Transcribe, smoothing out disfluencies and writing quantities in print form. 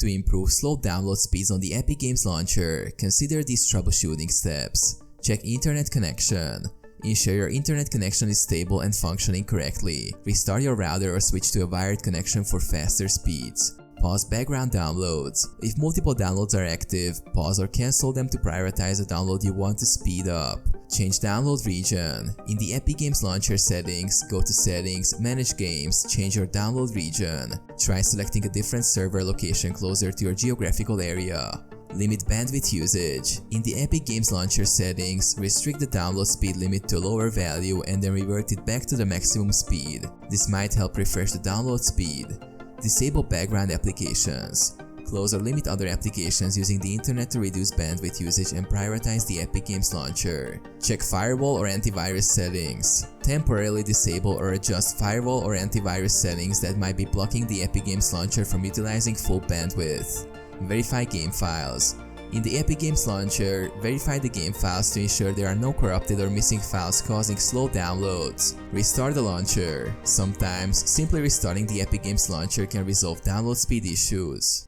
To improve slow download speeds on the Epic Games Launcher, consider these troubleshooting steps. Check internet connection. Ensure your internet connection is stable and functioning correctly. Restart your router or switch to a wired connection for faster speeds. Pause background downloads. If multiple downloads are active, pause or cancel them to prioritize the download you want to speed up. Change download region. In the Epic Games Launcher settings, go to Settings, Manage Games, change your download region. Try selecting a different server location closer to your geographical area. Limit bandwidth usage. In the Epic Games Launcher settings, restrict the download speed limit to a lower value and then revert it back to the maximum speed. This might help refresh the download speed. Disable background applications. Close or limit other applications using the internet to reduce bandwidth usage and prioritize the Epic Games Launcher. Check firewall or antivirus settings. Temporarily disable or adjust firewall or antivirus settings that might be blocking the Epic Games Launcher from utilizing full bandwidth. Verify game files. In the Epic Games Launcher, verify the game files to ensure there are no corrupted or missing files causing slow downloads. Restart the launcher. Sometimes, simply restarting the Epic Games Launcher can resolve download speed issues.